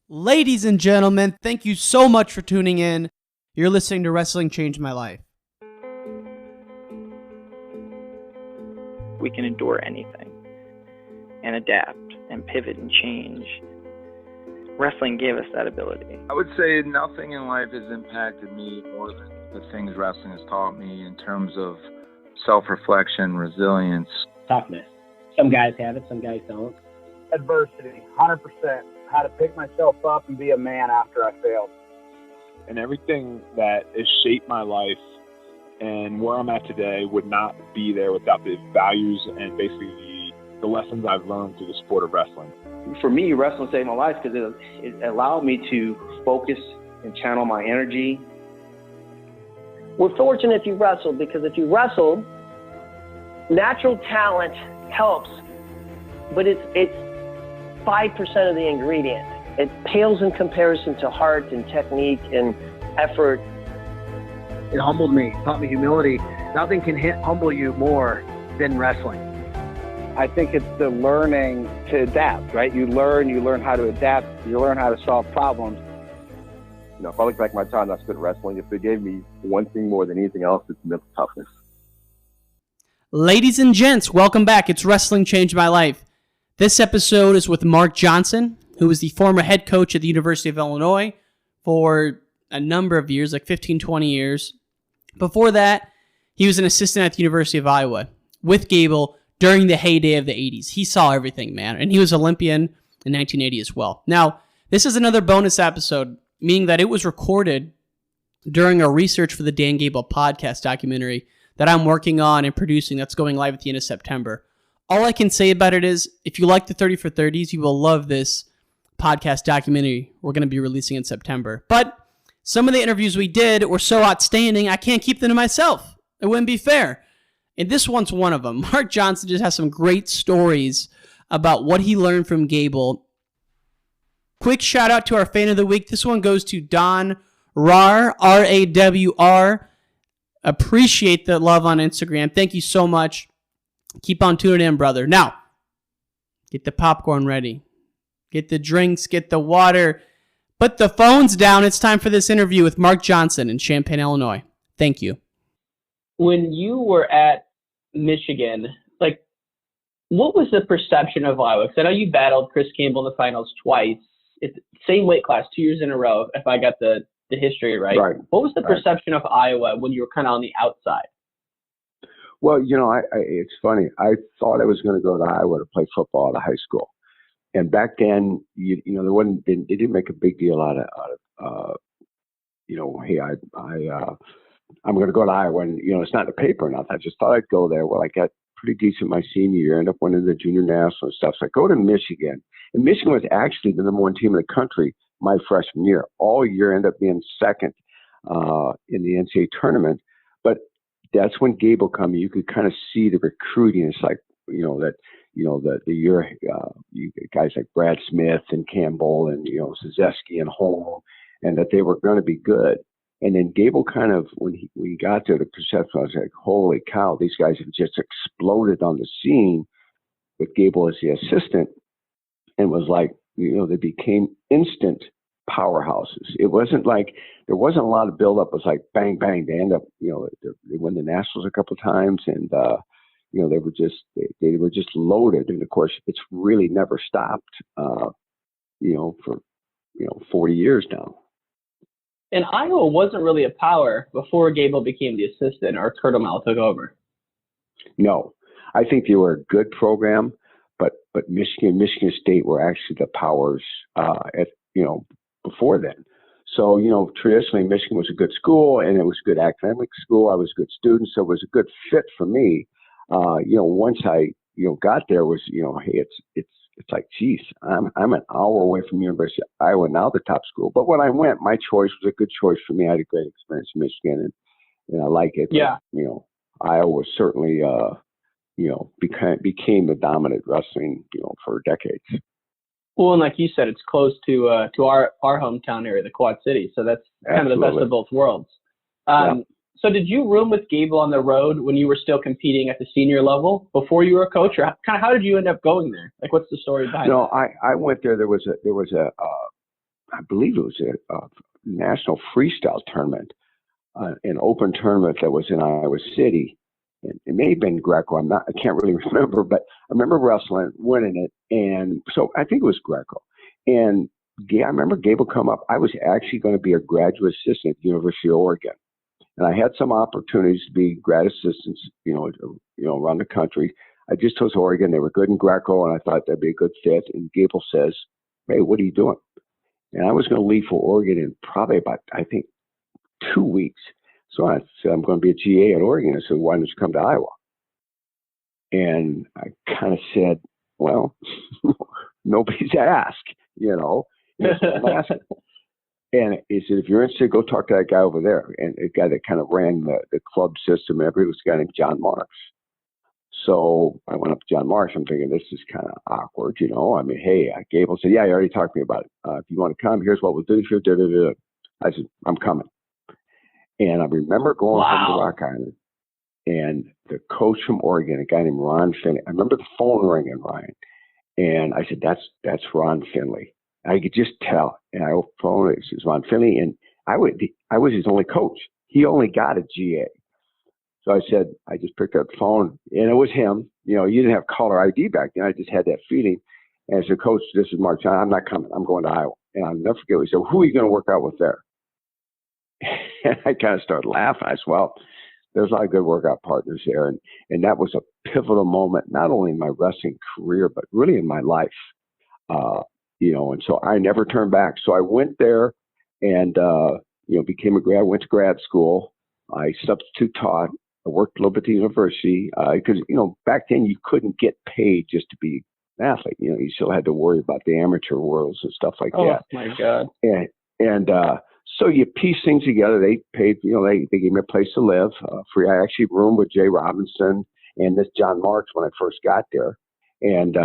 Ladies and gentlemen, thank you so much for tuning in. You're listening to Wrestling Changed My Life. We can endure anything and adapt and pivot and change. Wrestling gave us that ability. I would say nothing in life has impacted me more than the things wrestling has taught me in terms of self-reflection, resilience. Toughness. Some guys have it, some guys don't. Adversity, 100%. How to pick myself up and be a man after I failed. And everything that has shaped my life and where I'm at today would not be there without the values and basically the lessons I've learned through the sport of wrestling. For me, wrestling saved my life because it allowed me to focus and channel my energy. We're fortunate if you wrestled, because if you wrestled, natural talent helps, but it's 5% of the ingredient. It pales in comparison to heart and technique and effort. It humbled me, taught me humility. Nothing can humble you more than wrestling. I think it's the learning to adapt, right? You learn how to adapt, you learn how to solve problems. You know, if I look back at my time I spent wrestling, if they gave me one thing more than anything else, it's mental toughness. Ladies and gents, welcome back. It's Wrestling Changed My Life. This episode is with Mark Johnson, who was the former head coach at the University of Illinois for a number of years, like 15, 20 years. Before that, he was an assistant at the University of Iowa with Gable during the heyday of the 80s. He saw everything, man, and he was Olympian in 1980 as well. Now, this is another bonus episode, meaning that it was recorded during our research for the Dan Gable podcast documentary that I'm working on and producing that's going live at the end of September. All I can say about it is, if you like the 30 for 30s, you will love this podcast documentary we're going to be releasing in September. But some of the interviews we did were so outstanding, I can't keep them to myself. It wouldn't be fair. And this one's one of them. Mark Johnson just has some great stories about what he learned from Gable. Quick shout out to our fan of the week. This one goes to Don Rar, R-A-W-R. Appreciate the love on Instagram. Thank you so much. Keep on tuning in, brother. Now, get the popcorn ready. Get the drinks, get the water. Put the phones down. It's time for this interview with Mark Johnson in Champaign, Illinois. Thank you. When you were at Michigan, what was the perception of Iowa? Because I know you battled Chris Campbell in the finals twice. It's same weight class, 2 years in a row, if I got the history right. What was the perception of Iowa when you were kind of on the outside? Well, you know, it's funny. I thought I was going to go to Iowa to play football out of high school. And back then, they didn't make a big deal out of hey, I'm going to go to Iowa, and it's not in the paper enough. I just thought I'd go there. Well, I got pretty decent my senior year, ended up winning the junior national and stuff. So I go to Michigan, and Michigan was actually the number one team in the country my freshman year. All year, ended up being second in the NCAA tournament. But that's when Gable come. You could kind of see the recruiting. It's like the year you guys like Brad Smith and Campbell and Szewski and Holm, and that they were going to be good. And then Gable kind of, when he got there, the perception was like, holy cow, these guys have just exploded on the scene with Gable as the assistant, and was like, they became instant powerhouses. It wasn't like, there wasn't a lot of buildup. It was like bang, bang. They end up, they won the Nationals a couple of times, and they were just loaded. And of course, it's really never stopped, for 40 years now. And Iowa wasn't really a power before Gable became the assistant or Kurt O'Malley took over. No, I think they were a good program, but Michigan State were actually the powers before then. So, traditionally Michigan was a good school, and it was a good academic school. I was a good student, so it was a good fit for me. Once I got there, was hey, it's like, geez, I'm an hour away from University of Iowa, now the top school. But when I went, my choice was a good choice for me. I had a great experience in Michigan, and I like it. Yeah. But, Iowa certainly became the dominant wrestling for decades. Well, and like you said, it's close to our hometown area, the Quad Cities. So that's kind of the best of both worlds. So did you room with Gable on the road when you were still competing at the senior level before you were a coach, or kind of how did you end up going there? Like, what's the story behind that? No, I went there. There was a I believe it was a national freestyle tournament, an open tournament that was in Iowa City. And it may have been Greco. I can't really remember, but I remember wrestling, winning it. And so I think it was Greco. And I remember Gable come up. I was actually going to be a graduate assistant at the University of Oregon. And I had some opportunities to be grad assistants, around the country. I just chose Oregon. They were good in Greco, and I thought that'd be a good fit. And Gable says, "Hey, what are you doing?" And I was going to leave for Oregon in probably about, I think, 2 weeks. So I said, "I'm going to be a GA at Oregon." I said, "Why don't you come to Iowa?" And I kind of said, "Well, nobody's asked, I'm asking." And he said, "If you're interested, go talk to that guy over there." And a guy that kind of ran the club system, it was a guy named John Marks. So I went up to John Marks. I'm thinking, this is kind of awkward, Hey, Gable said, "Yeah, you already talked to me about it. If you want to come, here's what we'll do." I said, "I'm coming." And I remember going home to Rock Island, and the coach from Oregon, a guy named Ron Finley, I remember the phone ringing, Ryan. And I said, that's Ron Finley. I could just tell. And I phoned it. It was Ron Finley. And I was his only coach. He only got a GA. So I said, I just picked up the phone, and it was him. You didn't have caller ID back then. I just had that feeling. And I said, "Coach, this is Mark John. I'm not coming. I'm going to Iowa." And I'll never forget. He said, "Who are you going to work out with there?" And I kind of started laughing. I said, "Well, there's a lot of good workout partners there." And that was a pivotal moment, not only in my wrestling career, but really in my life. And so I never turned back. So I went there and, became a grad, went to grad school. I substitute taught. I worked a little bit at the university because, back then you couldn't get paid just to be an athlete. You still had to worry about the amateur worlds and stuff like that. Oh, my God. And so you piece things together. They paid, they gave me a place to live free. I actually roomed with Jay Robinson and this John Marks when I first got there. And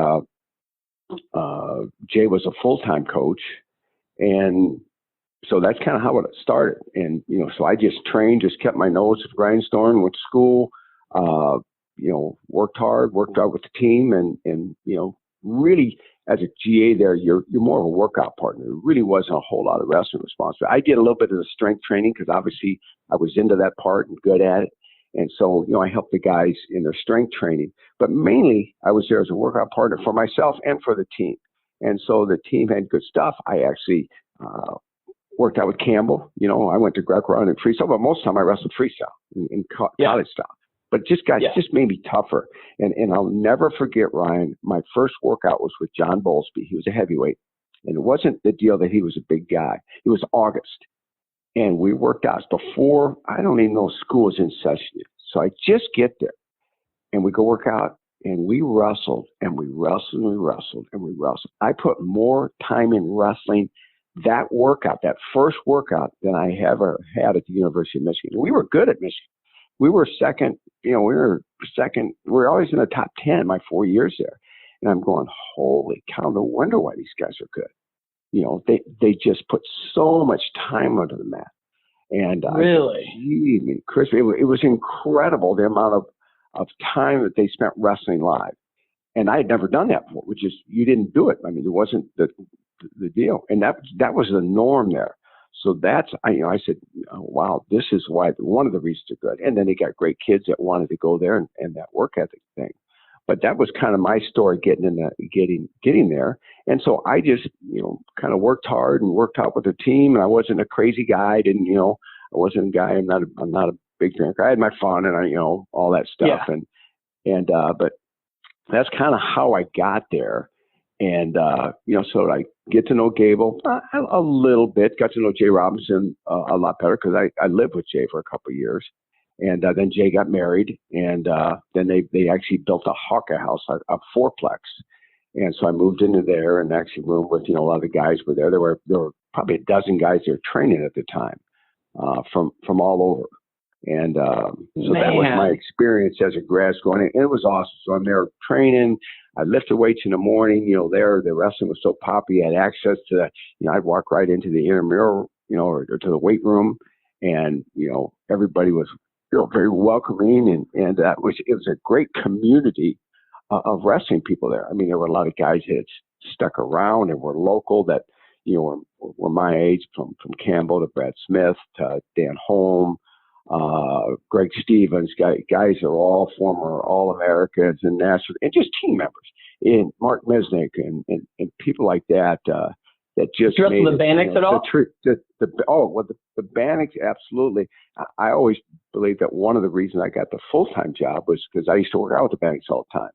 Jay was a full-time coach. And so that's kind of how it started. And, so I just trained, just kept my nose at the grindstone, went to school, worked hard, worked out with the team. And really as a GA there, you're more of a workout partner. There really wasn't a whole lot of wrestling responsibility. I did a little bit of the strength training because obviously I was into that part and good at it. And so, I helped the guys in their strength training, but mainly I was there as a workout partner for myself and for the team. And so the team had good stuff. I actually worked out with Campbell. I went to Greco and freestyle, but most of the time I wrestled freestyle in college style. But just made me tougher. And I'll never forget, Ryan, my first workout was with John Bowlesby. He was a heavyweight. And it wasn't the deal that he was a big guy. It was August. And we worked out before, I don't even know school was in session yet. So I just get there and we go work out and we wrestled and we wrestled and we wrestled and we wrestled. I put more time in wrestling that workout, that first workout, than I ever had at the University of Michigan. We were good at Michigan. We were second, we were always in the top 10 my 4 years there. And I'm going, holy cow, no wonder why these guys are good. They just put so much time onto the mat. And really, Chris, it was incredible the amount of time that they spent wrestling live. And I had never done that before, which is, you didn't do it. I mean, it wasn't the deal. And that was the norm there. So that's, I said, oh, wow, this is why one of the reasons they're good. And then they got great kids that wanted to go there and that work ethic thing. But that was kind of my story getting there. And so I just, kind of worked hard and worked out with the team. And I wasn't a crazy guy. I didn't, I wasn't a guy. I'm not a big drinker. I had my fun and all that stuff. Yeah. But that's kind of how I got there. And, so I get to know Gable a little bit, got to know Jay Robinson a lot better because I lived with Jay for a couple of years. And then Jay got married, and then they actually built a Hawkeye house, a fourplex. And so I moved into there and actually roomed with, a lot of the guys were there. There were probably a dozen guys there training at the time from all over. And so that was my experience as a grad school, and it was awesome. So I'm there training. I lifted weights in the morning. There the wrestling was so popular. You had access to that. I'd walk right into the intramural, or to the weight room, and everybody was very welcoming, and it was a great community of wrestling people there. I mean, there were a lot of guys that had stuck around and were local that were my age, from Campbell to Brad Smith to Dan Holm, Greg Stevens, guys are all former All-Americans and national, and just team members, and Mark Mesnick and people like that. That just do you wrestle the Bannock at all? The Bannock, absolutely. I always believe that one of the reasons I got the full-time job was because I used to work out with the Bannocks all the time,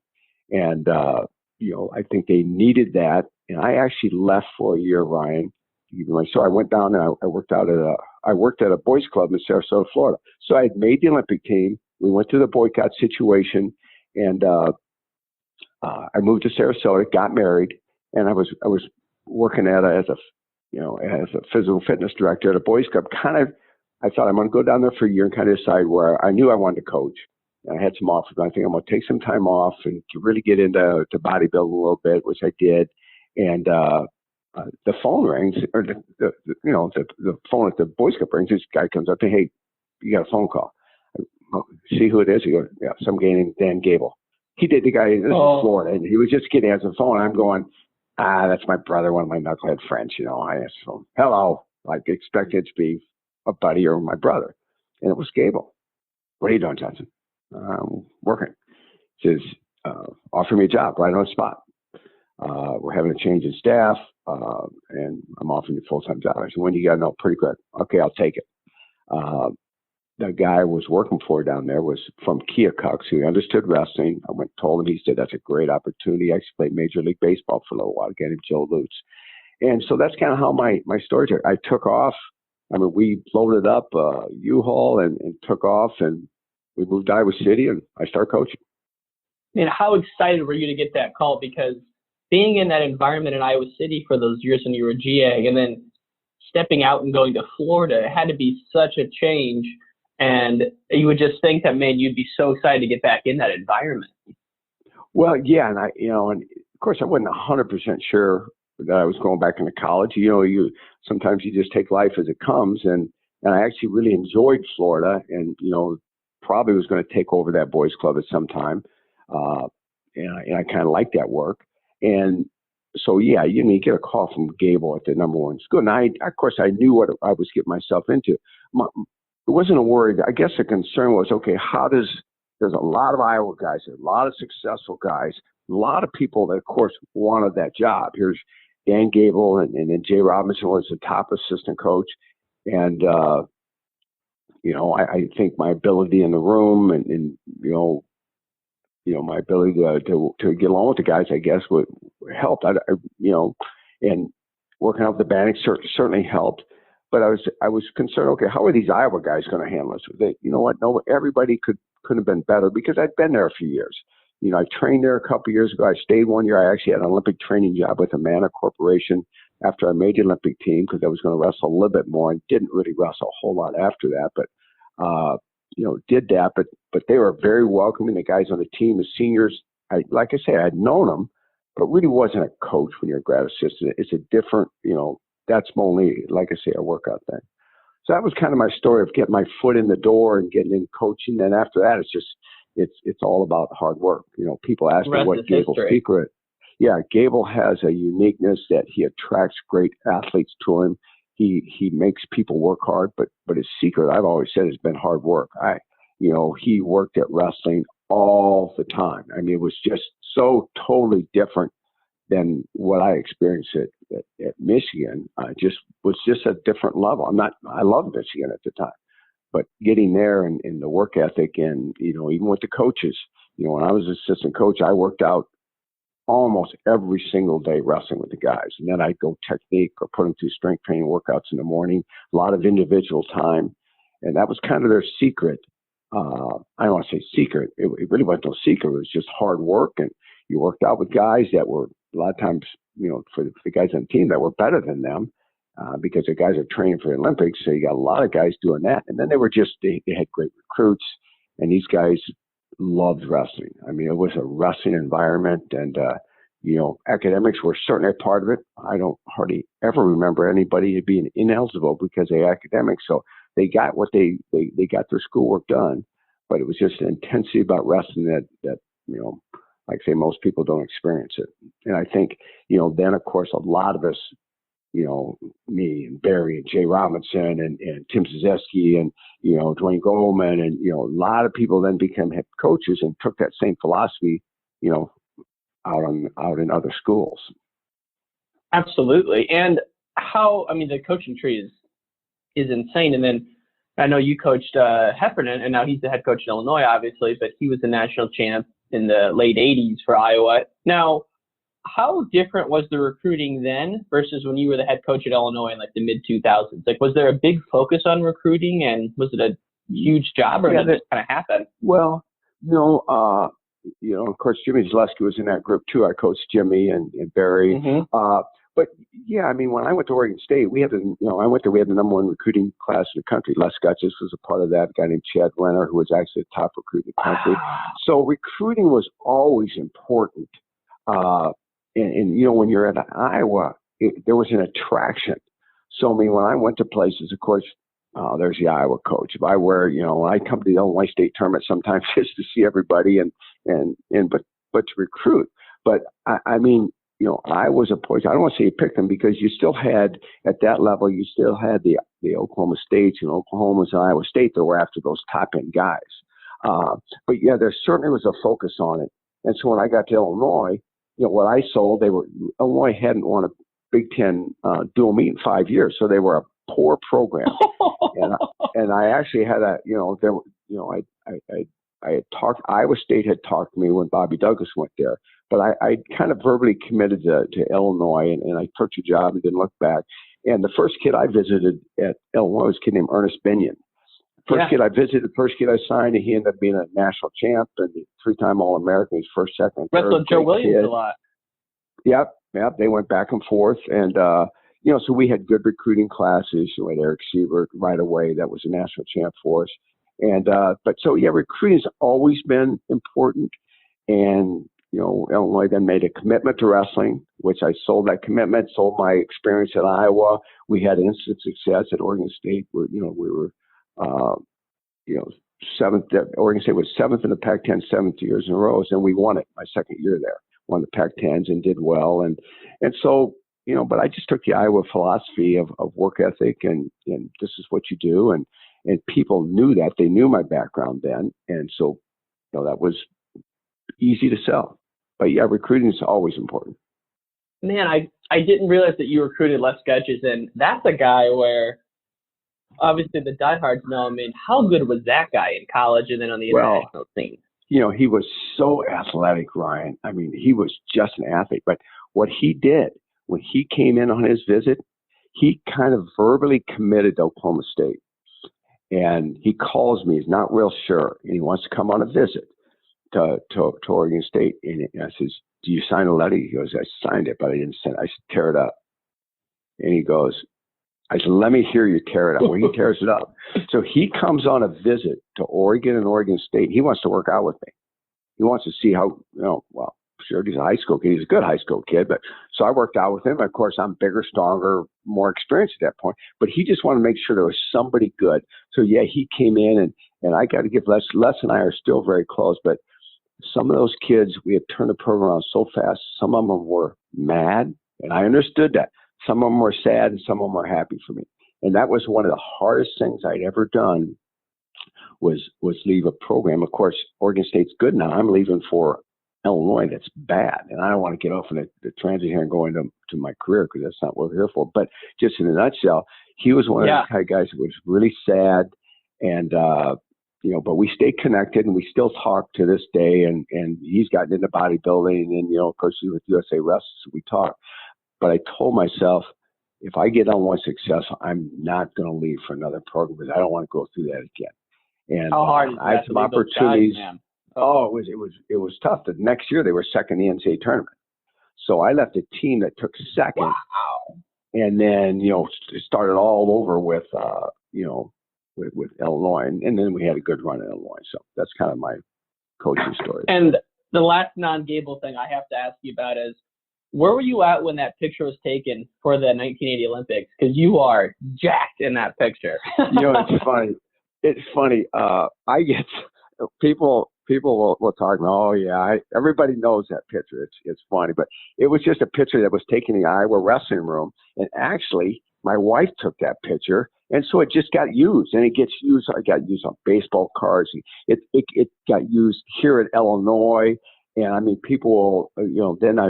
and I think they needed that. And I actually left for a year, Ryan. So I went down and I worked at a boys club in Sarasota, Florida. So I had made the Olympic team. We went through the boycott situation, and I moved to Sarasota, got married, and I was working as a physical fitness director at a boys club. I thought I'm going to go down there for a year and kind of decide where I knew I wanted to coach. And I had some offers. I think I'm going to take some time off and to really get into bodybuilding a little bit, which I did. And the phone rings, or the phone at the boys club rings. This guy comes up to, hey, you got a phone call. See who it is? He goes, yeah, some guy named Dan Gable. He did the guy. This is Florida, and he was just getting answer the phone. I'm going, that's my brother, one of my knucklehead friends. I answered the phone. Hello. I expected it to be a buddy or my brother, and it was Gable. What are you doing, Johnson? Working. He says, offer me a job right on the spot. We're having a change in staff, and I'm offering you a full-time job. I said, when do you got to know? Pretty quick. Okay, I'll take it. The guy I was working for down there was from Keokuk, so he understood wrestling. I went and told him. He said, that's a great opportunity. I actually played Major League Baseball for a little while, again, Joe Lutz. And so that's kind of how my story took. I took off. I mean, we loaded up a U-Haul and took off, and we moved to Iowa City, and I started coaching. And how excited were you to get that call? Because being in that environment in Iowa City for those years when you were GA, and then stepping out and going to Florida, it had to be such a change. And you would just think that, man, you'd be so excited to get back in that environment. Well, yeah, and and of course I wasn't 100% sure that I was going back into college. You sometimes you just take life as it comes, and I actually really enjoyed Florida, and probably was going to take over that boys club at some time, and I kind of liked that work, and so yeah, you get a call from Gable at the #1 school, and of course I knew what I was getting myself into. It wasn't a worry. I guess the concern was, okay, there's a lot of Iowa guys, a lot of successful guys, a lot of people that, of course, wanted that job. Here's Dan Gable, and then Jay Robinson was the top assistant coach. And, I think my ability in the room and my ability to get along with the guys, I guess, would help. And working out with the Bannock certainly helped. But I was concerned, okay, how are these Iowa guys going to handle this? You know what? No, everybody couldn't have been better because I'd been there a few years. I trained there a couple of years ago. I stayed 1 year. I actually had an Olympic training job with Amana Corporation after I made the Olympic team because I was going to wrestle a little bit more and didn't really wrestle a whole lot after that. But, did that. But they were very welcoming. The guys on the team, the seniors, like I say, I'd known them, but really wasn't a coach when you're a grad assistant. It's a different, that's only, like I say, a workout thing. So that was kind of my story of getting my foot in the door and getting in coaching. And after that, it's all about hard work. People ask me what Gable's secret. Yeah, Gable has a uniqueness that he attracts great athletes to him. He makes people work hard, but his secret, I've always said, has been hard work. He worked at wrestling all the time. I mean, it was just so totally different than what I experienced at Michigan. Was just a different level. I loved Michigan at the time, but getting there and the work ethic and, even with the coaches, when I was assistant coach, I worked out almost every single day wrestling with the guys. And then I'd go technique or put them through strength training workouts in the morning, a lot of individual time. And that was kind of their secret. I don't want to say secret. It really wasn't no secret. It was just hard work. And you worked out with guys that were a lot of times, for the guys on the team that were better than them, because the guys are training for the Olympics. So you got a lot of guys doing that. And then they had great recruits, and these guys loved wrestling. I mean, it was a wrestling environment, and, academics were certainly a part of it. I don't hardly ever remember anybody being ineligible because they academics. So they got what they got their schoolwork done, but it was just an intensity about wrestling that like I say, most people don't experience it. And I think, then of course, a lot of us, me and Barry and Jay Robinson and Tim Zazeski and, Dwayne Goldman and, a lot of people then became head coaches and took that same philosophy, out in other schools. Absolutely. And the coaching tree is insane. And then I know you coached Heffernan, and now he's the head coach in Illinois, obviously, but he was the national champ in the late 80s for Iowa. Now, how different was the recruiting then versus when you were the head coach at Illinois in like the mid-2000s? Like, was there a big focus on recruiting, and was it a huge job, or did it just kind of happen? Well, of course, Jimmy Zaleski was in that group too. I coached Jimmy and Barry. Mm-hmm. But yeah, when I went to Oregon State, we had we had the number one recruiting class in the country. Les Gutches was a part of that. A guy named Chad Renner, who was actually the top recruit in the country. So recruiting was always important. And when you're at Iowa, there was an attraction. So when I went to places, of course, there's the Iowa coach. If I were, when I come to the Illinois State tournament, sometimes just to see everybody but to recruit. But I was a point. I don't want to say you picked them because you still had at that level. You still had the Oklahoma States and Oklahomas and Iowa State that were after those top end guys. But yeah, there certainly was a focus on it. And so when I got to Illinois, what I sold, Illinois hadn't won a Big Ten dual meet in 5 years, so they were a poor program. and I actually had I had talked. Iowa State had talked to me when Bobby Douglas went there, but I kind of verbally committed to Illinois, and I took the job and didn't look back. And the first kid I visited at Illinois was a kid named Ernest Binion. First kid I visited, the first kid I signed, and he ended up being a national champ and 3-time All-American. He's first, second, third. Wrestled Joe Williams a lot. Yep. They went back and forth, and so we had good recruiting classes. We had Eric Siebert right away. That was a national champ for us. And recruiting's always been important. And Illinois then made a commitment to wrestling, which I sold that commitment, sold my experience at Iowa. We had instant success at Oregon State, where we were, seventh. Oregon State was seventh in the Pac-10 7 years in a row, and we won it my second year there. Won the Pac-10s and did well, and so but I just took the Iowa philosophy of work ethic and this is what you do, and people knew that. They knew my background then, and so that was easy to sell. But yeah, recruiting is always important. Man, I didn't realize that you recruited Les Gutches, and that's a guy where obviously the diehards know. How good was that guy in college and then on the international scene? He was so athletic, Ryan. He was just an athlete. But what he did when he came in on his visit, he kind of verbally committed to Oklahoma State. And he calls me. He's not real sure, and he wants to come on a visit to Oregon State. And I says, "Do you sign a letter?" He goes, "I signed it, but I didn't send it." I said, "Tear it up." And he goes, I said, "Let me hear you tear it up." Well, he tears it up. So he comes on a visit to Oregon and Oregon State. He wants to work out with me. He wants to see how, sure, he's a high school kid. He's a good high school kid. But so I worked out with him. Of course, I'm bigger, stronger, more experienced at that point. But he just wanted to make sure there was somebody good. So, yeah, he came in, and I got to give Les and I are still very close. But some of those kids, we had turned the program around so fast. Some of them were mad, and I understood that. Some of them were sad, and some of them were happy for me. And that was one of the hardest things I'd ever done was leave a program. Of course, Oregon State's good now. I'm leaving for Illinois. That's bad. And I don't want to get off in the transit here and go into my career because that's not what we're here for. But just in a nutshell, he was one of those kind of guys that was really sad. And, but we stayed connected and we still talk to this day. And he's gotten into bodybuilding and, of course, with USA Wrestling, so we talk. But I told myself, if I get Illinois success, I'm not going to leave for another program because I don't want to go through that again. And how hard is that? I had some opportunities. It was tough. The next year they were second in the NCAA tournament. So I left a team that took second. Wow. And then, started all over with Illinois. And then we had a good run in Illinois. So that's kind of my coaching story. And the last non-Gable thing I have to ask you about is, where were you at when that picture was taken for the 1980 Olympics? Because you are jacked in that picture. It's funny. It's funny. I get people, will talk. Oh yeah, everybody knows that picture. It's funny, but it was just a picture that was taken in the Iowa wrestling room, and actually my wife took that picture, and so it just got used, and it gets used. I got used on baseball cards. It got used here in Illinois, and I mean people. Then I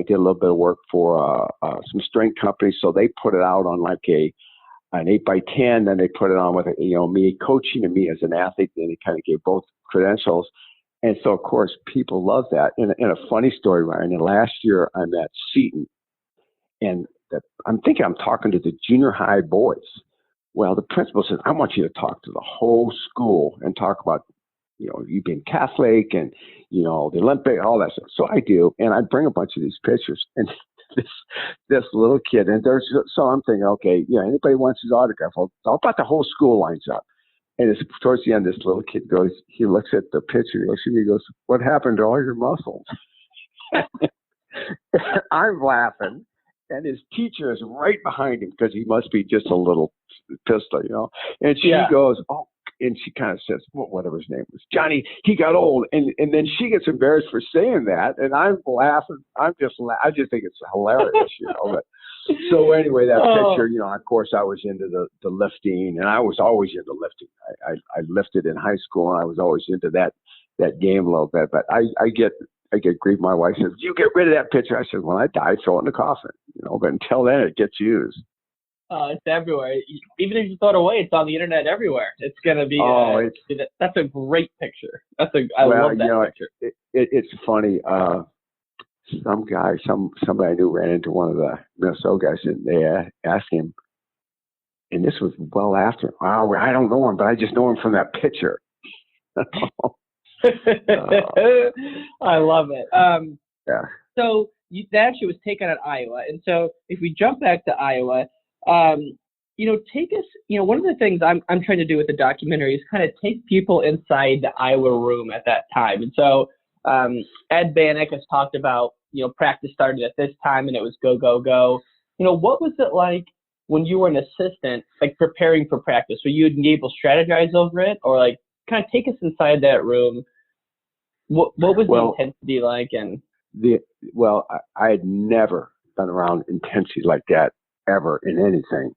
did a little bit of work for some string companies, so they put it out on like an 8x10, then they put it on with me coaching and me as an athlete, and it kind of gave both credentials. And so, of course, people love that. And a funny story, Ryan, last year I'm at Seton, and I'm thinking I'm talking to the junior high boys. Well, the principal says, I want you to talk to the whole school and talk about, you being Catholic and, the Olympic, all that stuff. So I do, and I bring a bunch of these pictures, and this little kid, and so I'm thinking, okay, anybody wants his autograph? Well, how about the whole school lines up? And it's towards the end, this little kid goes, he looks at the picture, he looks at me, he goes, what happened to all your muscles? I'm laughing, and his teacher is right behind him because he must be just a little pistol, And she goes, oh, and she kind of says, whatever his name was, Johnny, he got old. And then she gets embarrassed for saying that. And I'm laughing. I just think it's hilarious, But so anyway, that picture, of course, I was into the lifting, and I was always into lifting. I lifted in high school, and I was always into that game a little bit. But I get grief. My wife says, you get rid of that picture. I said, when I die, throw it in the coffin, But until then, it gets used. It's everywhere. Even if you throw it away, it's on the internet everywhere. It's gonna be. That's a great picture. I love that picture. It's funny. Somebody I knew ran into one of the Minnesota guys, and they asked him, and this was well after. Oh, I don't know him, but I just know him from that picture. I love it. Yeah. So that actually was taken at Iowa, and so if we jump back to Iowa. Take us, one of the things I'm trying to do with the documentary is kind of take people inside the Iowa room at that time. And so, Ed Bannock has talked about, practice started at this time and it was go, go, go. What was it like when you were an assistant, like preparing for practice? Were you and Gable strategize over it, or like kind of take us inside that room? What was the intensity like? And I had never been around intensity like that ever in anything.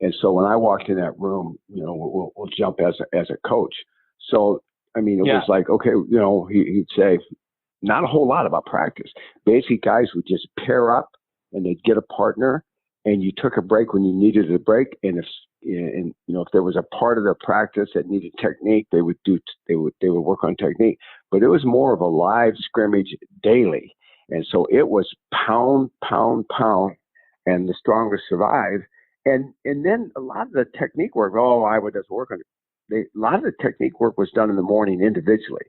And so when I walked in that room, we'll jump as a coach. So, I mean, it was like, okay, he'd say not a whole lot about practice. Basically, guys would just pair up and they'd get a partner, and you took a break when you needed a break. And if there was a part of the practice that needed technique, they would work on technique. But it was more of a live scrimmage daily. And so it was pound, pound, pound, and the strongest survive. And then a lot of the technique work, Iowa doesn't work on it. A lot of the technique work was done in the morning individually,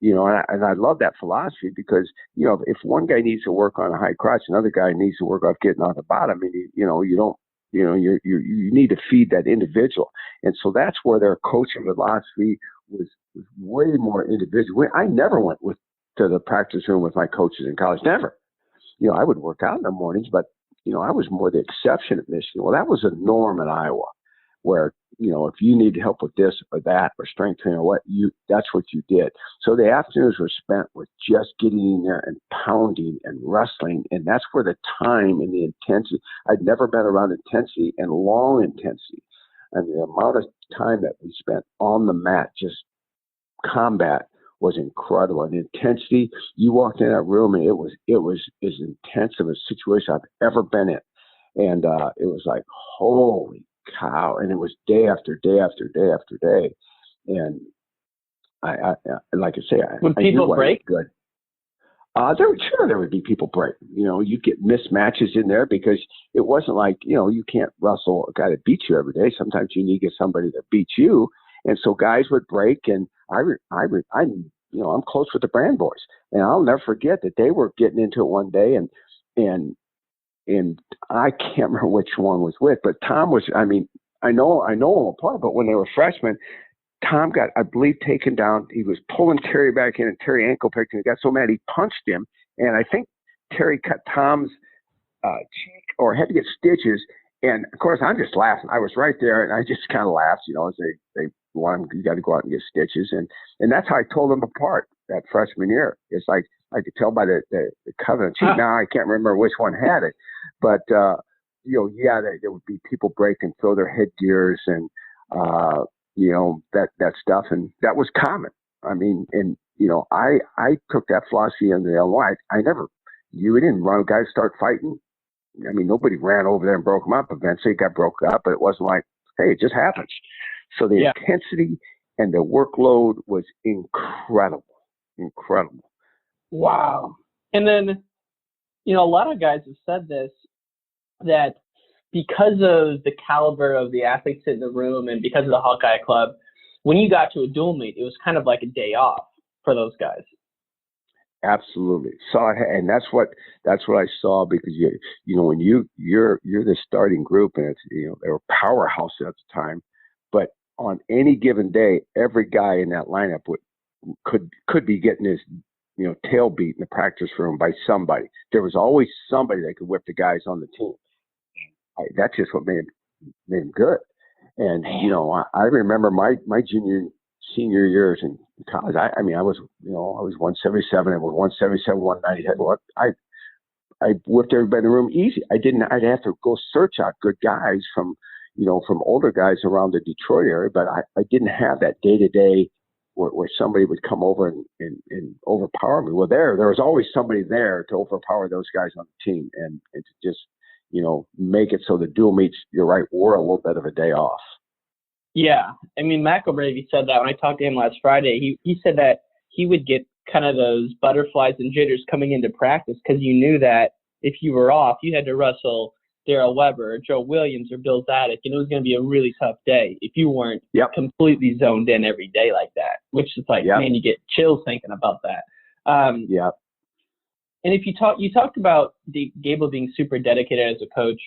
and I love that philosophy because, if one guy needs to work on a high crotch, another guy needs to work off getting on the bottom, and you need to feed that individual. And so that's where their coaching philosophy was way more individual. I never went to the practice room with my coaches in college. Never. I would work out in the mornings, but, I was more the exception at Michigan. Well, that was a norm in Iowa where, if you need help with this or that or strength training or that's what you did. So the afternoons were spent with just getting in there and pounding and wrestling. And that's where the time and the intensity, I'd never been around intensity and long intensity. And the amount of time that we spent on the mat, just combat, was incredible. And intensity, you walked in that room and it was as intense of a situation I've ever been in. And it was like, holy cow. And it was day after day after day after day. And I like I say, would people break? Good. There would be people break. You'd get mismatches in there because it wasn't like, you can't wrestle a guy that beats you every day. Sometimes you need to get somebody that beats you. And so guys would break, and I'm close with the Brand boys, and I'll never forget that they were getting into it one day, and I can't remember which one was which, but Tom was. I mean, I know them apart, but when they were freshmen, Tom got, I believe, taken down. He was pulling Terry back in, and Terry ankle picked him. He got so mad he punched him, and I think Terry cut Tom's cheek or had to get stitches. And of course, I'm just laughing. I was right there, and I just kind of laughed, as they you got to go out and get stitches. And that's how I told them apart that freshman year. It's like I could tell by the covenant sheet. Now I can't remember which one had it, but there would be people break and throw their headgears and that stuff, and that was common. I mean, and I took that philosophy into Illinois. We didn't run guys start fighting. I mean, nobody ran over there and broke them up. Eventually it got broke up, but it wasn't like, hey, it just happens. So the intensity and the workload was incredible. Wow. And then, a lot of guys have said this, that because of the caliber of the athletes in the room and because of the Hawkeye Club, when you got to a dual meet, it was kind of like a day off for those guys. Absolutely. And that's what I saw, because when you're the starting group, and it's, they were powerhouse at the time, but on any given day, every guy in that lineup could be getting his tail beat in the practice room by somebody. There was always somebody that could whip the guys on the team. That's just what made him good. And I remember my senior years in college. I was 177. I was 177, 190. I whipped everybody in the room easy. I'd have to go search out good guys from older guys around the Detroit area, but I didn't have that day to day where somebody would come over and overpower me. Well, there was always somebody there to overpower those guys on the team and to just make it so the dual meets, you're right, were a little bit of a day off. Yeah. I mean, McElravy said that when I talked to him last Friday. He said that he would get kind of those butterflies and jitters coming into practice because you knew that if you were off, you had to wrestle Darrell Weber or Joe Williams or Bill Zadek, and it was going to be a really tough day if you weren't completely zoned in every day like that, which is like, man, you get chills thinking about that. And if you talked about Gable being super dedicated as a coach.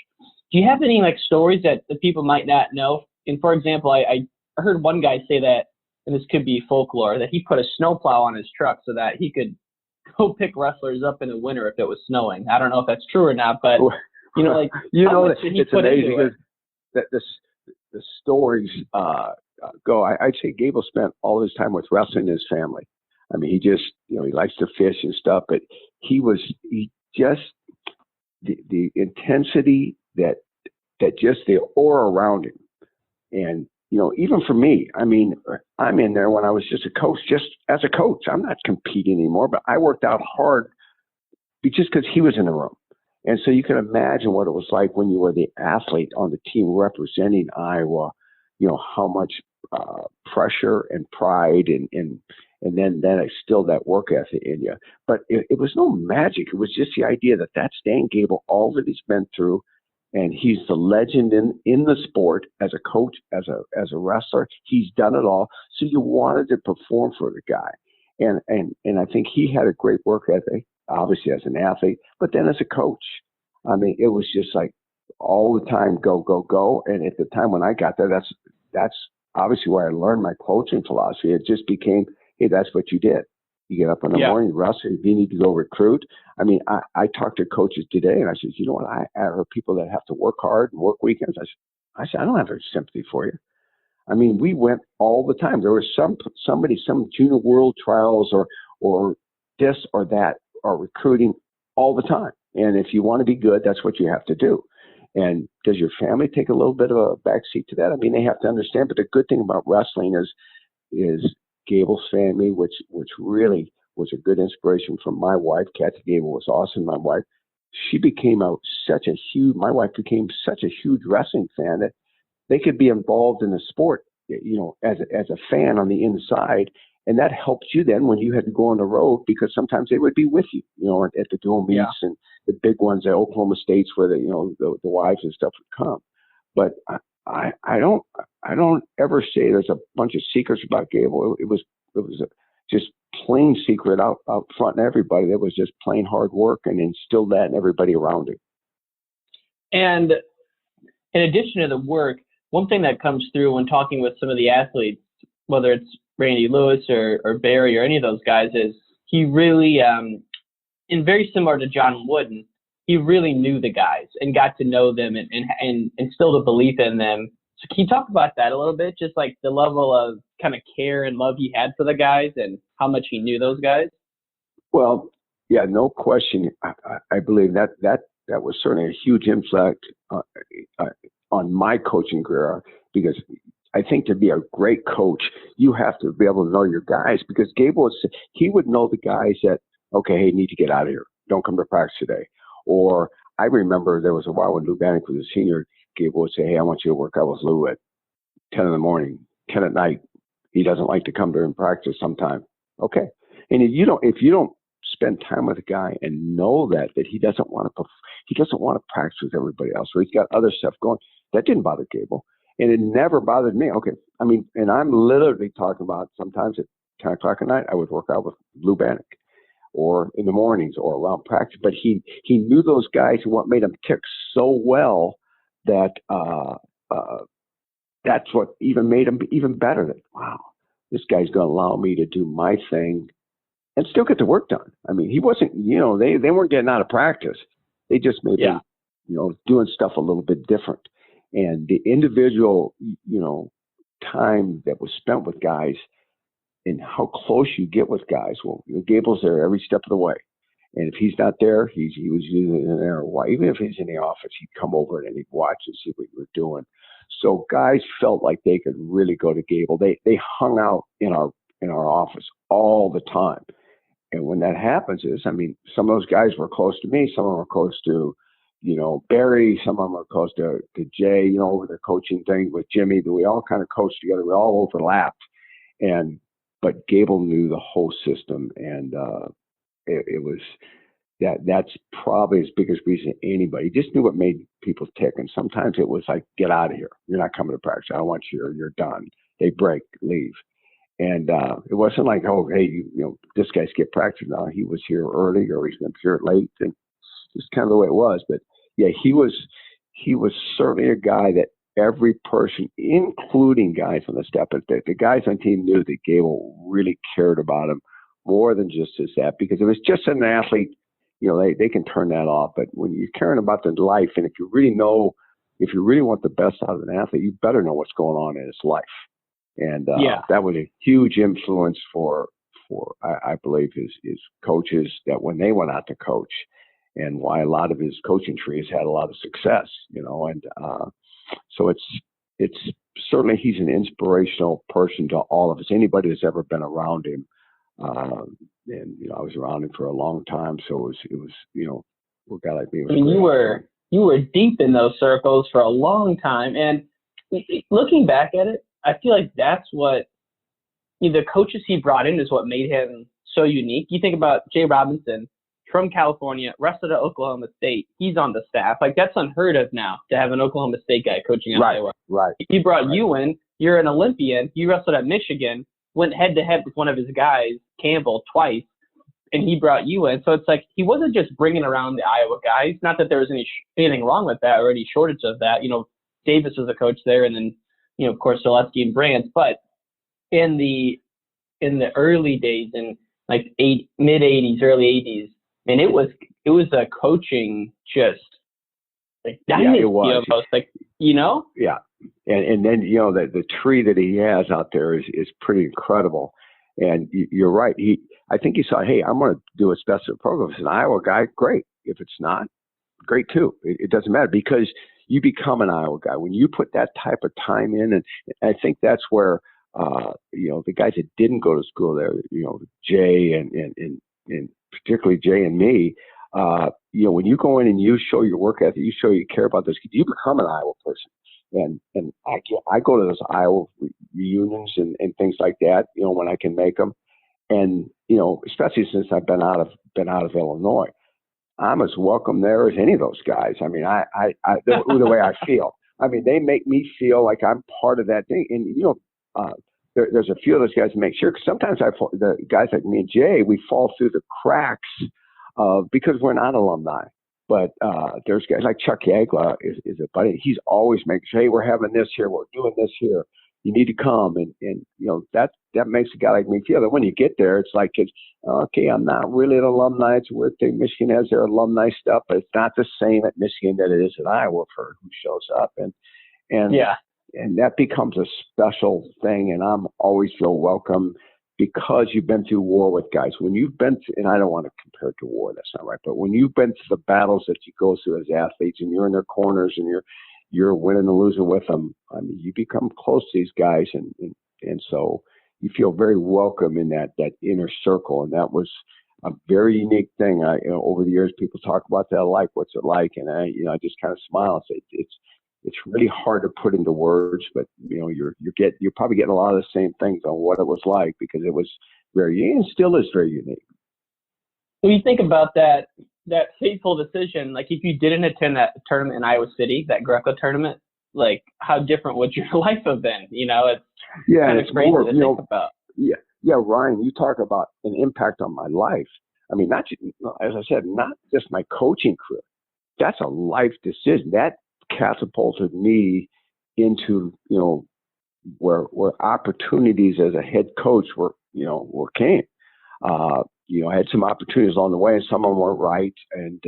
Do you have any stories that the people might not know? And for example, I heard one guy say that, and this could be folklore, that he put a snowplow on his truck so that he could go pick wrestlers up in the winter if it was snowing. I don't know if that's true or not, but it's amazing because the stories go. I'd say Gable spent all his time with wrestling his family. I mean, he just he likes to fish and stuff, but he just the intensity that just the aura around him. And, even for me, I mean, I'm in there when I was just a coach, just as a coach. I'm not competing anymore, but I worked out hard just because he was in the room. And so you can imagine what it was like when you were the athlete on the team representing Iowa, how much pressure and pride and then it's still that work ethic in you. But it was no magic. It was just the idea that that's Dan Gable, all that he's been through. And he's the legend in the sport as a coach, as a wrestler. He's done it all. So you wanted to perform for the guy. And I think he had a great work ethic, obviously as an athlete, but then as a coach. I mean, it was just like all the time, go, go, go. And at the time when I got there, that's obviously where I learned my coaching philosophy. It just became, hey, that's what you did. You get up in the morning, you wrestle. If you need to go recruit. I mean, I talk to coaches today, and I said, you know what? I heard people that have to work hard and work weekends. I said, I don't have any sympathy for you. I mean, we went all the time. There was some junior world trials or this or that or recruiting all the time. And if you want to be good, that's what you have to do. And does your family take a little bit of a backseat to that? I mean, they have to understand. But the good thing about wrestling is Gable's family, which really was a good inspiration from my wife. Kathy Gable was awesome. My wife, my wife became such a huge wrestling fan that they could be involved in the sport, as a fan on the inside. And that helped you then when you had to go on the road, because sometimes they would be with you, at the dual meets and the big ones at Oklahoma States where the wives and stuff would come. But I don't ever say there's a bunch of secrets about Gable. It was just plain secret out front in everybody. That was just plain hard work and instilled that in everybody around him. And in addition to the work, one thing that comes through when talking with some of the athletes, whether it's Randy Lewis or Barry or any of those guys, is he really, and very similar to John Wooden, he really knew the guys and got to know them and instilled a belief in them So can you talk about that a little bit? Just like the level of kind of care and love he had for the guys and how much he knew those guys? Well, yeah, no question. I believe that was certainly a huge influence on my coaching career, because I think to be a great coach, you have to be able to know your guys, because Gable, he would know the guys that, okay, hey, need to get out of here. Don't come to practice today. Or I remember there was a while when Lou Bannock was a senior, Gable would say, hey, I want you to work out with Lou at 10 in the morning, 10 at night. He doesn't like to come during practice sometime. Okay. And if you don't spend time with a guy and know that he doesn't want to practice with everybody else, or he's got other stuff going, that didn't bother Gable. And it never bothered me. Okay. I mean, and I'm literally talking about sometimes at 10 o'clock at night, I would work out with Lou Bannock, or in the mornings or around practice. But he knew those guys and what made them tick so well that that's what even made him even better. That, wow, this guy's going to allow me to do my thing and still get the work done. I mean, he wasn't, they weren't getting out of practice. They just made him, doing stuff a little bit different. And the individual, time that was spent with guys and how close you get with guys. Well, Gable's there every step of the way. And if he's not there, he was usually in there. Even if he's in the office, he'd come over and he'd watch and see what you were doing. So guys felt like they could really go to Gable. They hung out in our office all the time. And when that happens some of those guys were close to me. Some of them were close to, Barry. Some of them are close to Jay, over the coaching thing with Jimmy. We all kind of coached together. We all overlapped. But Gable knew the whole system. And it was that's probably his biggest reason to anybody. He just knew what made people tick. And sometimes it was like, get out of here. You're not coming to practice. I don't want you here. You're done. They break, leave. And it wasn't like, oh, hey, this guy skipped practice now. He was here early, or he's going to be here late. And just kind of the way it was. But yeah, he was certainly a guy that every person, including guys on the staff, the guys on the team knew that Gable really cared about him more than just his that, because if it's just an athlete, they can turn that off. But when you're caring about their life, and if you really want the best out of an athlete, you better know what's going on in his life. And that was a huge influence for I believe his coaches, that when they went out to coach, and why a lot of his coaching tree has had a lot of success, and so it's certainly, he's an inspirational person to all of us, anybody that's ever been around him. And I was around him for a long time, so it was a guy like me. You were deep in those circles for a long time, and looking back at it, I feel like that's what the coaches he brought in is what made him so unique. You think about Jay Robinson from California, wrestled at Oklahoma State. He's on the staff. Like, that's unheard of now to have an Oklahoma State guy coaching at Iowa. Right. He brought you in. You're an Olympian. You wrestled at Michigan, went head to head with one of his guys, Campbell, twice, and he brought you in. So it's like he wasn't just bringing around the Iowa guys. Not that there was anything wrong with that or any shortage of that. Davis was a coach there, and then of course Zaleski and Brands. But in the early days, in like mid 80s, early 80s, and it was a coaching just like dynasty almost, like Yeah. And then the tree that he has out there is pretty incredible. And you're right. I think he saw, hey, I'm going to do a special program. If it's an Iowa guy, great. If it's not, great too. It doesn't matter, because you become an Iowa guy when you put that type of time in. And I think that's where the guys that didn't go to school there, Jay and particularly Jay and me, when you go in and you show your work ethic, you show you care about this, you become an Iowa person. And I go to those Iowa reunions and things like that, when I can make them. And, especially since I've been out of Illinois, I'm as welcome there as any of those guys. I mean, the way I feel. I mean, they make me feel like I'm part of that thing. And, there's a few of those guys that make sure, because sometimes the guys like me and Jay, we fall through the cracks because we're not alumni. But there's guys like Chuck Yagla is a buddy. He's always making sure, hey, we're having this here, we're doing this here. You need to come, and that makes a guy like me feel that when you get there, it's like, okay, I'm not really an alumni. It's where Michigan has their alumni stuff, but it's not the same at Michigan that it is at Iowa for who shows up. And and that becomes a special thing. And I'm always feel welcome because you've been through war with guys. When you've been to, and I don't want to compare it to war, that's not right. But when you've been to the battles that you go through as athletes, and you're in their corners, and you're winning and losing with them, I mean, you become close to these guys, and so you feel very welcome in that inner circle. And that was a very unique thing. Over the years, people talk about that, like, what's it like? And I just kind of smile and say, it's really hard to put into words, but you're probably getting a lot of the same things on what it was like, because it was very, and still is very unique. When you think about that fateful decision, like if you didn't attend that tournament in Iowa City, that Greco tournament, like how different would your life have been? It's kind of crazy to think about. Yeah, Ryan, you talk about an impact on my life. I mean, not, as I said, not just my coaching career. That's a life decision. That catapulted me into, where opportunities as a head coach came. I had some opportunities along the way, and some of them weren't right. And,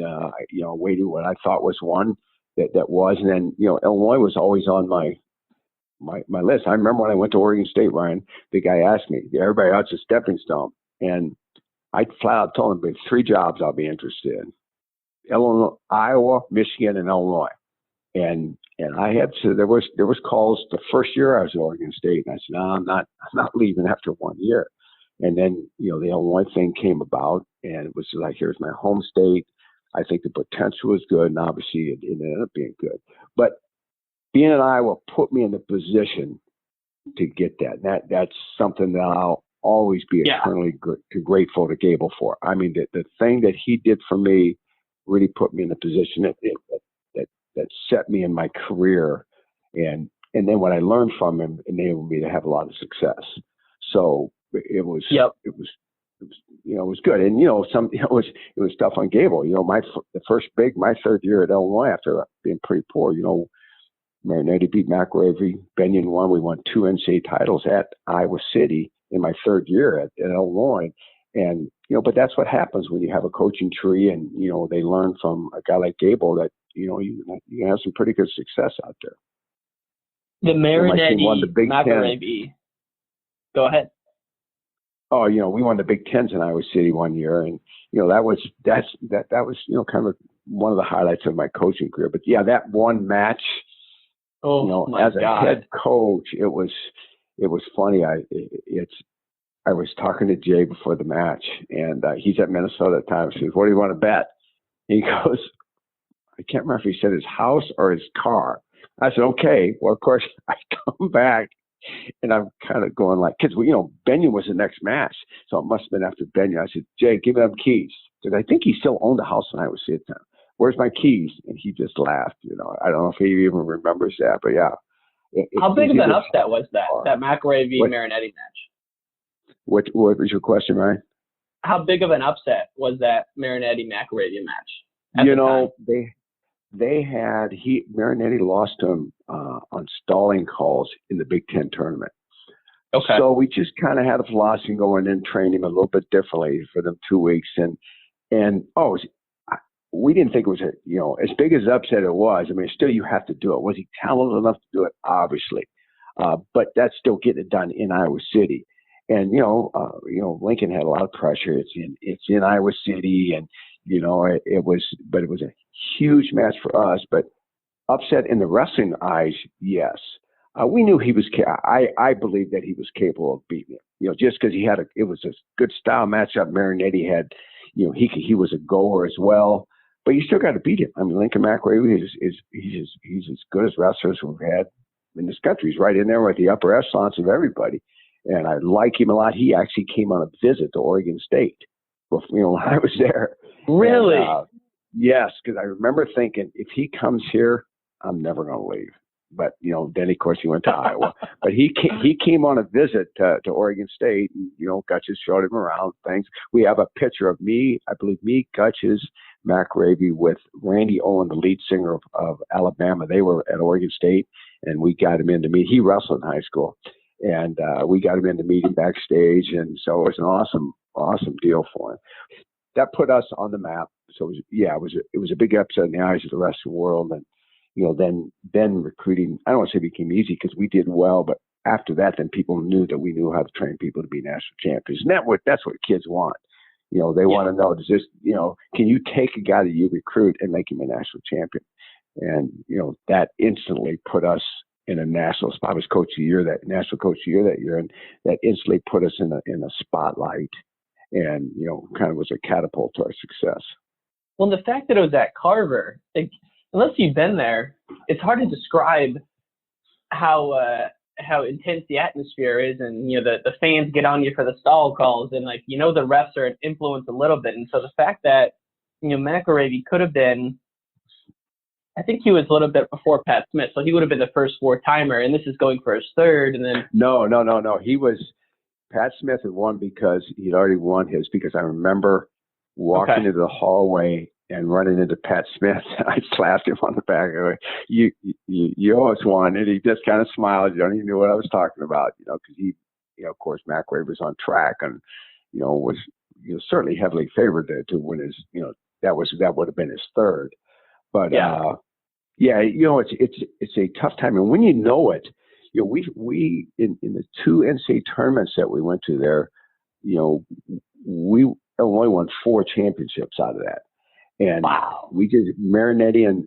waited what I thought was one that was. And then, Illinois was always on my list. I remember when I went to Oregon State, Ryan, the guy asked me, everybody else is stepping stone. And I flat out told him, there's 3 jobs I'll be interested in: Illinois, Iowa, Michigan, and Illinois. And I had to, there was calls the first year I was at Oregon State, and I said, no, I'm not leaving after 1 year. And then, the Illinois thing came about, and it was like, here's my home state. I think the potential was good, and obviously it ended up being good. But being in Iowa put me in the position to get that. That's something that I'll always be eternally grateful to Gable for. I mean, the thing that he did for me really put me in the position that set me in my career, and then what I learned from him enabled me to have a lot of success. So it was good. And it was tough on Gable. My third year at Illinois, after being pretty poor, Marinetti beat McRae, Benyon won. We won 2 NCAA titles at Iowa City in my third year at Illinois. And, but that's what happens when you have a coaching tree, and, they learn from a guy like Gable that, you can have some pretty good success out there. The Marinetti, McRae. Go ahead. Oh, we won the Big Tens in Iowa City 1 year, and that was kind of one of the highlights of my coaching career. But yeah, that one match, as a head coach, it was funny. I was talking to Jay before the match, and he's at Minnesota at the time. He says, "What do you want to bet?" And he goes, I can't remember if he said his house or his car. I said, okay. Well, of course, I come back, and I'm kind of going like, kids, Benyon was the next match. So it must have been after Benyon. I said, Jay, give me them keys. Because I think he still owned a house in Iowa City at the time. Where's my keys? And he just laughed. I don't know if he even remembers that, but yeah. How big of an upset was that McRae v. Marinetti match? What was your question, Ryan? How big of an upset was that Marinetti-McRae match? Marinetti lost to him on stalling calls in the Big Ten tournament. Okay. So we just kind of had a philosophy going in, train him a little bit differently for them 2 weeks, we didn't think it was as big as upset it was. I mean, still you have to do it. Was he talented enough to do it? Obviously, but that's still getting it done in Iowa City. And Lincoln had a lot of pressure. It's in Iowa City, and it was a huge match for us. But upset in the wrestling eyes, yes. We knew he was. I believe that he was capable of beating him. Just because it was a good style matchup. Marinetti had, he was a goer as well. But you still got to beat him. I mean, Lincoln McRae he's as good as wrestlers we've had in this country. He's right in there with the upper echelons of everybody. And I like him a lot. He actually came on a visit to Oregon State, when I was there. Really? And, yes, because I remember thinking, if he comes here, I'm never going to leave. But then of course he went to Iowa. But he came on a visit to Oregon State, and Gutches showed him around things. We have a picture of me, Gutches, McRae with Randy Owen, the lead singer of Alabama. They were at Oregon State, and we got him in to meet. He wrestled in high school. And we got him in to meet him backstage, and so it was an awesome deal for him. That put us on the map. So it was a big upset in the eyes of the rest of the world, and then recruiting, I don't want to say became easy because we did well, but after that, then people knew that we knew how to train people to be national champions. And that's what kids want. They want to know, can you take a guy that you recruit and make him a national champion? And, that instantly put us in a national spot. I was coach of the year, national coach of the year that year. And that instantly put us in a spotlight and, kind of was a catapult to our success. Well, the fact that it was at Carver, unless you've been there, it's hard to describe how intense the atmosphere is, and the fans get on you for the stall calls, and the refs are influenced a little bit. And so the fact that McElravy could have been, I think he was a little bit before Pat Smith, so he would have been the first 4-timer, and this is going for his third. And then no, Pat Smith had won because he'd already won his. Because I remember walking into the hallway and running into Pat Smith, and I slapped him on the back. You almost won. And he just kind of smiled. He knew what I was talking about, because he, of course, McElravy was on track and, was certainly heavily favored to win his, that would have been his third. But it's a tough time. And when you know it, we in the 2 NCAA tournaments that we went to there, we only won 4 championships out of that. And we did Marinetti and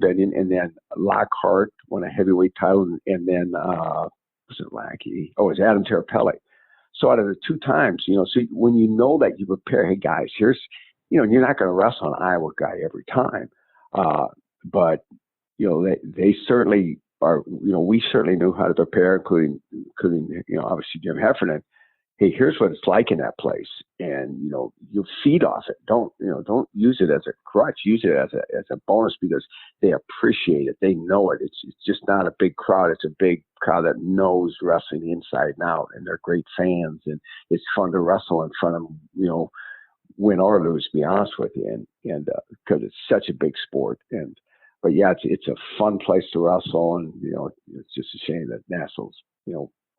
Benyon, and then Lockhart won a heavyweight title, and then was it Lackey? Oh, it was Adam Terrapelli. So out of the 2 times, so when you know that you prepare, hey guys, here's, you're not going to wrestle an Iowa guy every time, but they certainly are. We certainly knew how to prepare, including obviously Jim Heffernan. Hey, here's what it's like in that place, and you feed off it. Don't use it as a crutch. Use it as a bonus, because they appreciate it. They know it. It's just not a big crowd. It's a big crowd that knows wrestling inside and out, and they're great fans, and it's fun to wrestle in front of them. Win or lose, to be honest with you, and because it's such a big sport. But yeah, it's a fun place to wrestle, and it's just a shame that nationals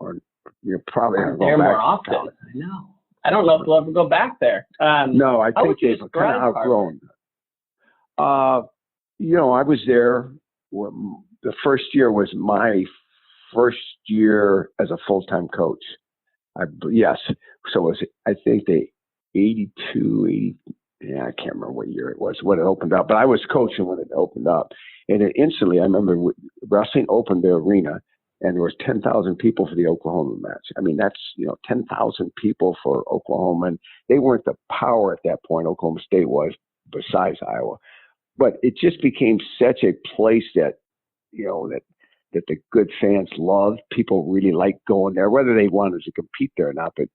aren't. You're probably going to go there back more often. I know. I don't know if we'll ever go back there. No, I think they've kind of outgrown. I was there. The first year was my first year as a full-time coach. Yes. So it was, I think the 82, 80, I can't remember what year it was, when it opened up, but I was coaching when it opened up. And it instantly, I remember wrestling opened the arena, and there was 10,000 people for the Oklahoma match. I mean, that's, 10,000 people for Oklahoma. And they weren't the power at that point, Oklahoma State was, besides Iowa. But it just became such a place that, that the good fans loved. People really liked going there, whether they wanted to compete there or not. But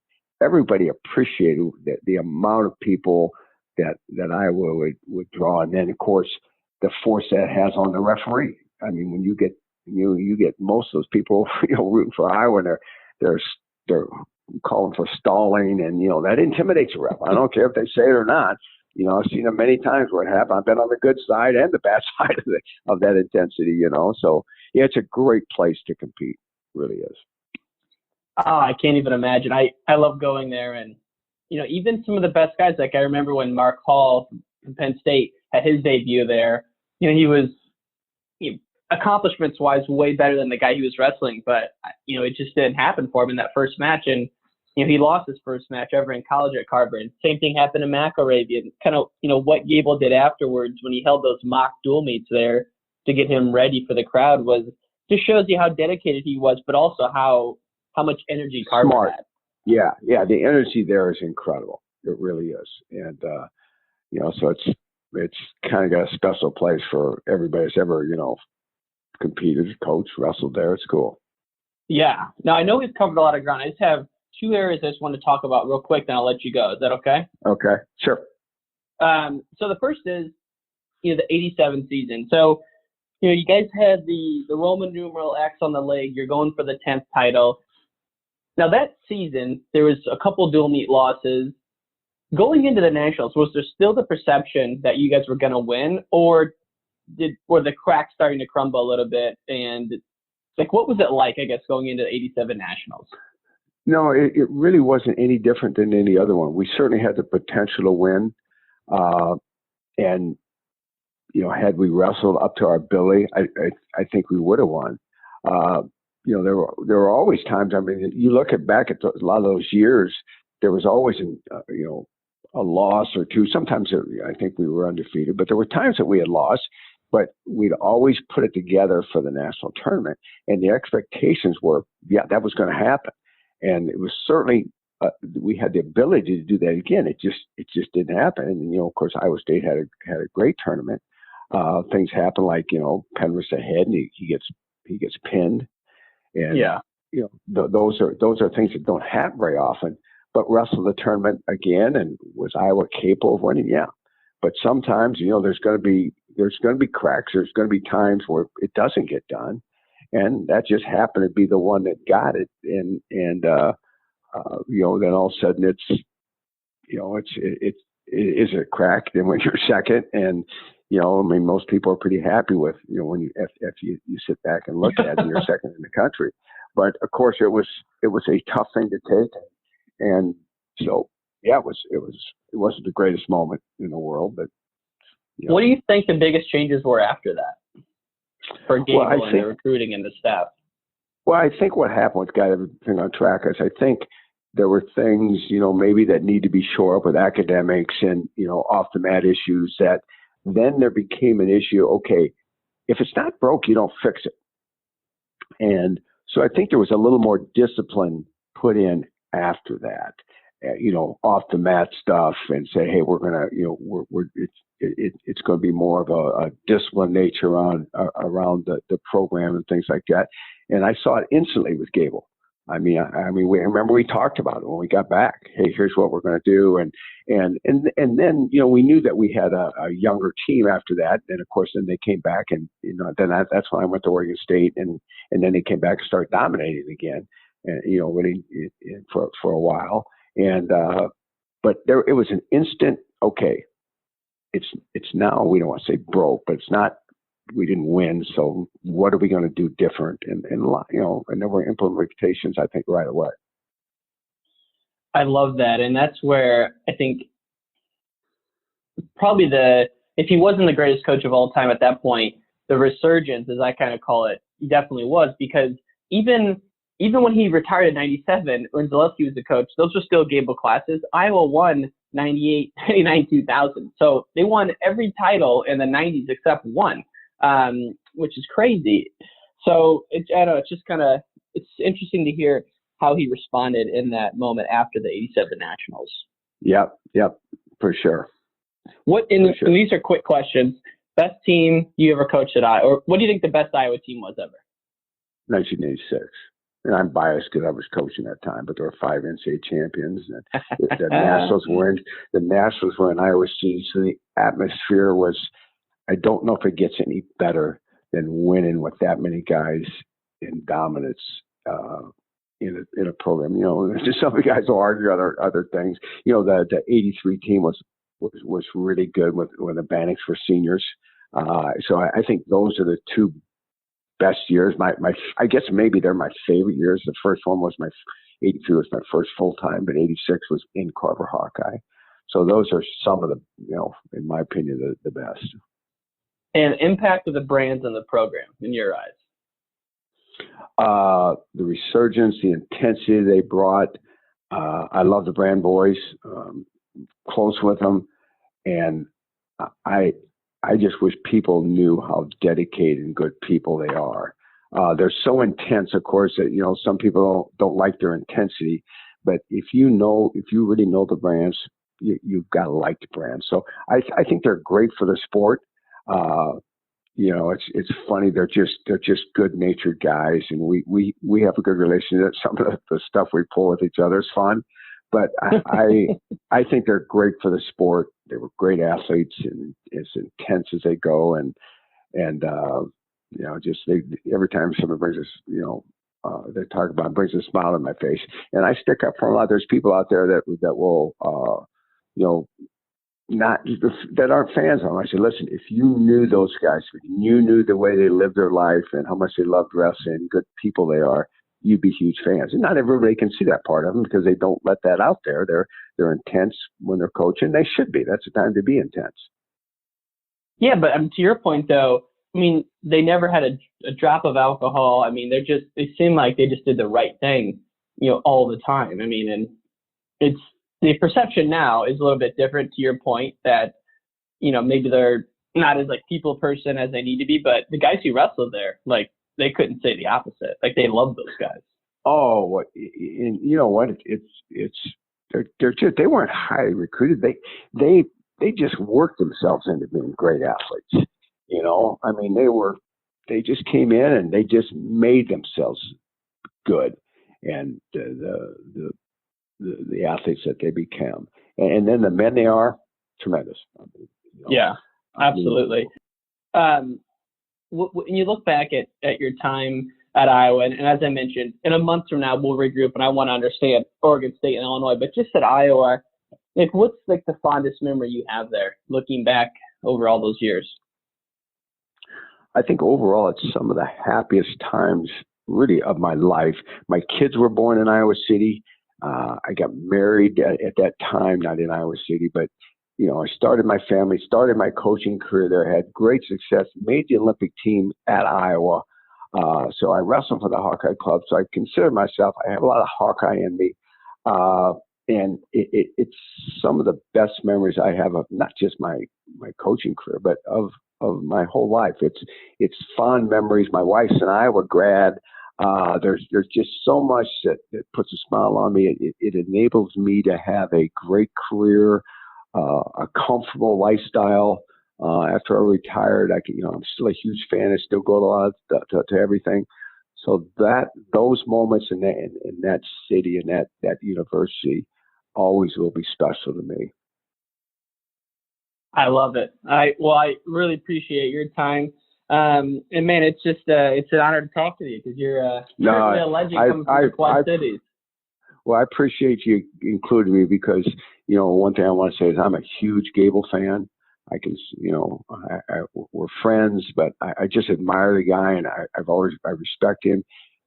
everybody appreciated the amount of people that Iowa would draw. And then, of course, the force that has on the referee. I mean, when you get most of those people, rooting for Iowa, and they're calling for stalling, and that intimidates a ref. I don't care if they say it or not. I've seen it many times where it happened. I've been on the good side and the bad side of that intensity. So yeah, it's a great place to compete. It really is. Oh, I can't even imagine. I love going there, and even some of the best guys. Like I remember when Mark Hall from Penn State had his debut there. He was accomplishments-wise way better than the guy he was wrestling, but it just didn't happen for him in that first match, and he lost his first match ever in college at Carver. And same thing happened to McElravy, and kind of what Gable did afterwards when he held those mock dual meets there to get him ready for the crowd was just shows you how dedicated he was, but also how much energy Carver had. Yeah, the energy there is incredible. It really is, and so it's kind of got a special place for everybody that's ever competed, coached, wrestled there. It's cool. Yeah. Now, I know we've covered a lot of ground. I just have 2 areas I just want to talk about real quick, then I'll let you go. Is that okay? Okay, sure. So the first is, the 87 season. So, you guys had the Roman numeral X on the leg. You're going for the 10th title. Now, that season, there was a couple dual meet losses. Going into the Nationals, was there still the perception that you guys were going to win, or were the cracks starting to crumble a little bit? And what was it like, I guess, going into the 87 Nationals? No, it really wasn't any different than any other one. We certainly had the potential to win. And, had we wrestled up to our ability, I think we would have won. There were always times. I mean, you look back at a lot of those years, there was always a loss or two. Sometimes I think we were undefeated, but there were times that we had lost. But we'd always put it together for the national tournament, and the expectations were, that was going to happen, and it was certainly we had the ability to do that again. It just didn't happen, and of course, Iowa State had a great tournament. Things happen like Penrith's ahead, and he gets pinned, and those are things that don't happen very often. But wrestle the tournament again, and was Iowa capable of winning? Yeah. But sometimes, there's going to be cracks. There's going to be times where it doesn't get done, and that just happened to be the one that got it. And then all of a sudden it is a crack. Then when you're second, and most people are pretty happy with when if you sit back and look at it, you're second in the country. But of course, it was a tough thing to take, and so. Yeah, it wasn't the greatest moment in the world, but. What do you think the biggest changes were after that for Gable and the recruiting and the staff? Well, I think what happened, what got everything on track, is I think there were things, maybe that need to be shored up with academics and, off the mat issues that then there became an issue. Okay, if it's not broke, you don't fix it. And so I think there was a little more discipline put in after that. Off the mat stuff, and say, hey, we're gonna, it's going to be more of a disciplined nature around the program and things like that. And I saw it instantly with Gable. I mean, we talked about it when we got back. Hey, here's what we're going to do, and then we knew that we had a younger team after that. And of course, then they came back, and then that's when I went to Oregon State, and then they came back and started dominating again, and winning for a while. And but it was an instant. Okay, it's now, we don't want to say broke, but it's not. We didn't win, so what are we going to do different? And there were implementations, I think, right away. I love that, and that's where I think probably if he wasn't the greatest coach of all time at that point, the resurgence, as I kind of call it, he definitely was, because even when he retired in 97, when Zaleski was the coach, those were still Gable classes. Iowa won 98, 99, 2000. So they won every title in the 90s except one, which is crazy. So I don't know, it's interesting to hear how he responded in that moment after the 87 Nationals. Yep, for sure. And these are quick questions. Best team you ever coached at Iowa, or what do you think the best Iowa team was ever? 1986. And I'm biased because I was coaching at that time, but there were 5 NCAA champions. And the Nationals were in Iowa City, so the atmosphere was. I don't know if it gets any better than winning with that many guys in dominance in a program. Just some of the guys will argue other things. The 83 team was really good when the Bannocks were seniors. So I think those are the two best years. I guess maybe they're my favorite years. The first one was 83 was my first full time, but 86 was in Carver Hawkeye. So those are some of the, in my opinion, the best. And impact of the brands on the program in your eyes? The resurgence, the intensity they brought. I love the brand boys, close with them. And I just wish people knew how dedicated and good people they are. They're so intense, of course, that, some people don't like their intensity. But if you really know the brands, you've got to like the brands. So I think they're great for the sport. It's funny. They're just good-natured guys, and we have a good relationship. Some of the stuff we pull with each other is fun, but I think they're great for the sport. They were great athletes, and as intense as they go, and every time someone brings us, they talk about it, brings a smile on my face, and I stick up for a lot. There's people out there that will, that aren't fans of them. I said, listen, if you knew those guys, if you knew the way they lived their life and how much they loved wrestling, good people they are, you'd be huge fans. And not everybody can see that part of them because they don't let that out there. They're intense when they're coaching. They should be. That's the time to be intense. Yeah, but to your point though, I mean, they never had a drop of alcohol. I mean, they seem like they just did the right thing, all the time. I mean, and it's the perception now is a little bit different to your point that, maybe they're not as like people person as they need to be, but the guys who wrestled there, like they couldn't say the opposite. Like they love those guys. Oh, and you know what? They're just, they weren't highly recruited. They just worked themselves into being great athletes. I mean, they just came in and they just made themselves good, and the athletes that they became, and then the men they are tremendous. I mean, Yeah, absolutely. When you look back at your time at Iowa, and as I mentioned, in a month from now we'll regroup, and I want to understand Oregon State and Illinois, but just at Iowa, like what's like the fondest memory you have there, looking back over all those years? I think overall it's some of the happiest times really of my life. My kids were born in Iowa City. I got married at that time, not in Iowa City, but I started my family, started my coaching career there, had great success, made the Olympic team at Iowa. So I wrestled for the Hawkeye Club. So I consider myself, I have a lot of Hawkeye in me. And it's some of the best memories I have of not just my coaching career, but of my whole life. It's fond memories. My wife's an Iowa grad. There's just so much that puts a smile on me. It enables me to have a great career, a comfortable lifestyle. After I retired, I'm still a huge fan. I still go to a lot to everything. So those moments in that city and that university always will be special to me. I love it. I really appreciate your time. And man, it's just it's an honor to talk to you because you're a legend coming from the Quad Cities. Well, I appreciate you including me because one thing I want to say is I'm a huge Gable fan. I can, we're friends, but I just admire the guy, and I respect him.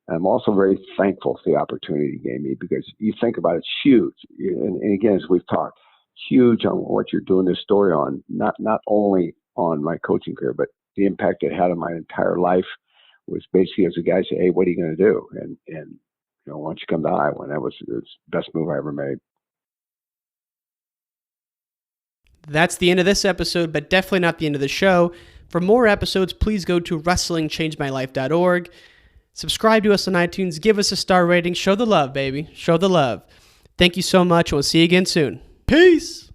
And I'm also very thankful for the opportunity he gave me because you think about it, it's huge. And again, as we've talked, huge on what you're doing this story on, not only on my coaching career, but the impact it had on my entire life was basically as a guy say, hey, what are you going to do? And why don't you come to Iowa? And it was the best move I ever made. That's the end of this episode, but definitely not the end of the show. For more episodes, please go to wrestlingchangemylife.org. Subscribe to us on iTunes. Give us a star rating. Show the love, baby. Show the love. Thank you so much. We'll see you again soon. Peace.